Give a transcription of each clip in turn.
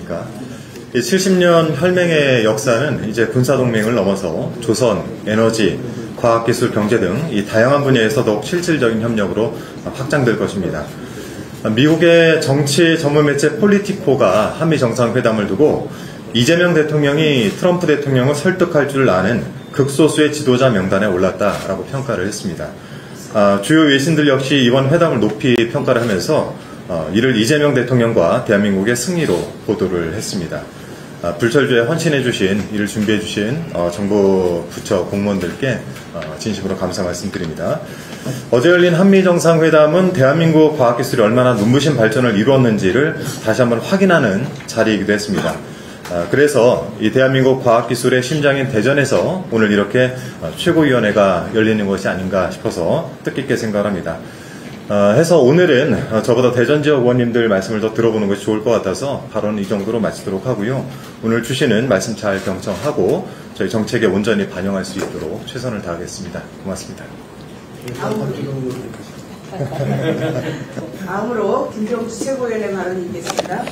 안녕하십니까. 이 70년 혈맹의 역사는 이제 군사동맹을 넘어서 조선, 에너지, 과학기술, 경제 등 이 다양한 분야에서 더욱 실질적인 협력으로 확장될 것입니다. 미국의 정치 전문 매체 폴리티코가 한미 정상회담을 두고 이재명 대통령이 트럼프 대통령을 설득할 줄 아는 극소수의 지도자 명단에 올랐다라고 평가를 했습니다. 주요 외신들 역시 이번 회담을 높이 평가를 하면서 이를 이재명 대통령과 대한민국의 승리로 보도를 했습니다. 불철주에 헌신해 주신, 이를 준비해 주신 정부 부처 공무원들께 진심으로 감사 말씀드립니다. 어제 열린 한미정상회담은 대한민국 과학기술이 얼마나 눈부신 발전을 이루었는지를 다시 한번 확인하는 자리이기도 했습니다. 그래서 이 대한민국 과학기술의 심장인 대전에서 오늘 이렇게 최고위원회가 열리는 것이 아닌가 싶어서 뜻깊게 생각합니다. 해서 오늘은 저보다 대전 지역 의원님들 말씀을 더 들어보는 것이 좋을 것 같아서 발언은 이 정도로 마치도록 하고요. 오늘 주시는 말씀 잘 경청하고 저희 정책에 온전히 반영할 수 있도록 최선을 다하겠습니다. 고맙습니다. 다음으로 김정수 최고위원의 발언이 있겠습니다.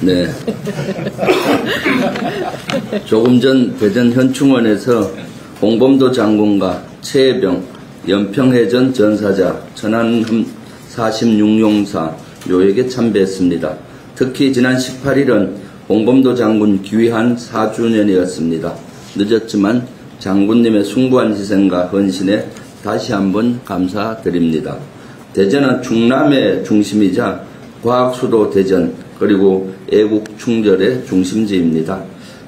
네. 조금 전 대전 현충원에서 홍범도 장군과 최혜병, 연평해전 전사자, 천안함 46용사 묘역에 참배했습니다. 특히 지난 18일은 홍범도 장군 귀환 4주년이었습니다. 늦었지만 장군님의 숭고한 희생과 헌신에 다시 한번 감사드립니다. 대전은 충남의 중심이자 과학수도 대전, 그리고 애국 충절의 중심지입니다.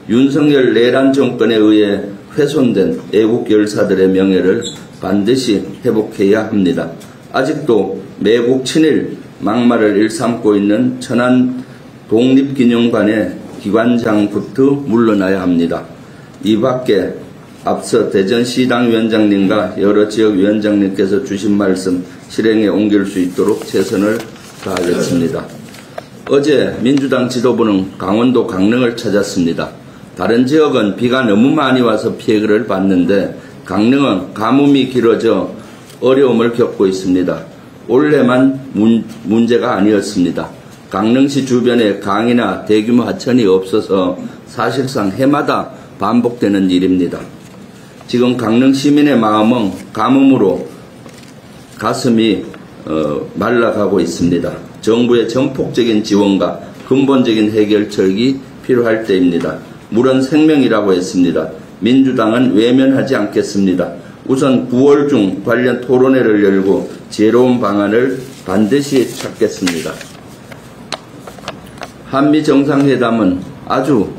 윤석열 내란 정권에 의해 훼손된 애국 열사들의 명예를 반드시 회복해야 합니다. 아직도 매국 친일 막말을 일삼고 있는 천안 독립기념관의 기관장부터 물러나야 합니다. 이 밖에 앞서 대전시당 위원장님과 여러 지역 위원장님께서 주신 말씀 실행에 옮길 수 있도록 최선을 다하겠습니다. 어제 민주당 지도부는 강원도 강릉을 찾았습니다. 다른 지역은 비가 너무 많이 와서 피해를 봤는데 강릉은 가뭄이 길어져 어려움을 겪고 있습니다. 올해만 문제가 아니었습니다. 강릉시 주변에 강이나 대규모 하천이 없어서 사실상 해마다 반복되는 일입니다. 지금 강릉 시민의 마음은 가뭄으로 가슴이 말라가고 있습니다. 정부의 전폭적인 지원과 근본적인 해결책이 필요할 때입니다. 물은 생명이라고 했습니다. 민주당은 외면하지 않겠습니다. 우선 9월 중 관련 토론회를 열고 지혜로운 방안을 반드시 찾겠습니다. 한미 정상회담은 아주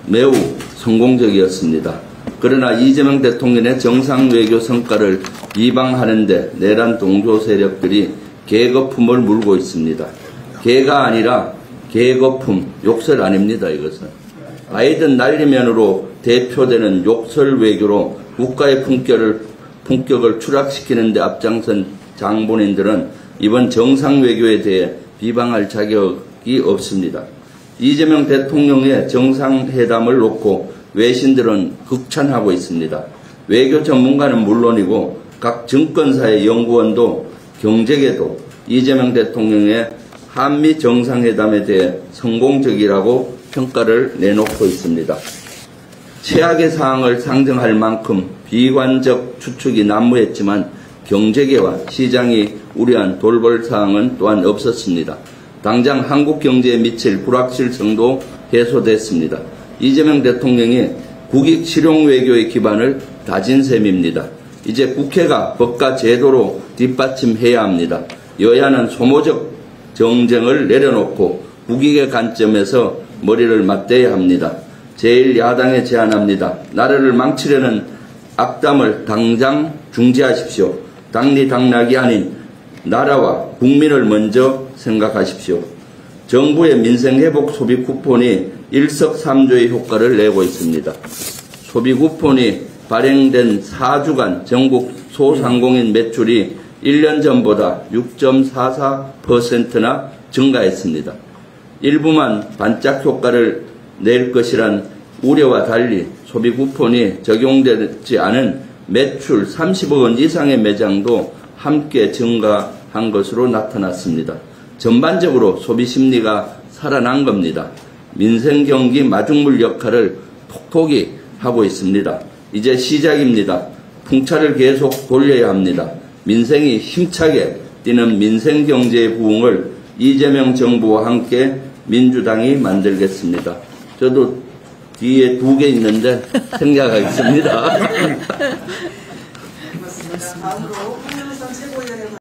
매우 성공적이었습니다. 그러나 이재명 대통령의 정상 외교 성과를 비방하는 데 내란 동조 세력들이 계거품을 물고 있습니다. 개가 아니라 계거품, 욕설 아닙니다. 이것은. 바이든 날리면으로 대표되는 욕설 외교로 국가의 품격을 추락시키는 데 앞장선 장본인들은 이번 정상 외교에 대해 비방할 자격이 없습니다. 이재명 대통령의 정상회담을 놓고 외신들은 극찬하고 있습니다. 외교 전문가는 물론이고 각 증권사의 연구원도 경제계도 이재명 대통령의 한미 정상회담에 대해 성공적이라고 평가를 내놓고 있습니다. 최악의 상황을 상정할 만큼 비관적 추측이 난무했지만 경제계와 시장이 우려한 돌발 사항은 또한 없었습니다. 당장 한국 경제에 미칠 불확실성도 해소됐습니다. 이재명 대통령이 국익 실용 외교의 기반을 다진 셈입니다. 이제 국회가 법과 제도로 뒷받침해야 합니다. 여야는 소모적 정쟁을 내려놓고 국익의 관점에서 머리를 맞대야 합니다. 제1야당에 제안합니다. 나라를 망치려는 악담을 당장 중지하십시오. 당리당락이 아닌 나라와 국민을 먼저 생각하십시오. 정부의 민생회복 소비 쿠폰이 일석삼조의 효과를 내고 있습니다. 소비 쿠폰이 발행된 4주간 전국 소상공인 매출이 1년 전보다 6.44%나 증가했습니다. 일부만 반짝 효과를 낼 것이란 우려와 달리 소비 쿠폰이 적용되지 않은 매출 30억 원 이상의 매장도 함께 증가한 한 것으로 나타났습니다. 전반적으로 소비 심리가 살아난 겁니다. 민생 경기 마중물 역할을 톡톡히 하고 있습니다. 이제 시작입니다. 풍차를 계속 돌려야 합니다. 민생이 힘차게 뛰는 민생 경제의 부흥을 이재명 정부와 함께 민주당이 만들겠습니다. 저도 뒤에 2개 있는데 생략하겠습니다. 다음으로 황영선 최고위원의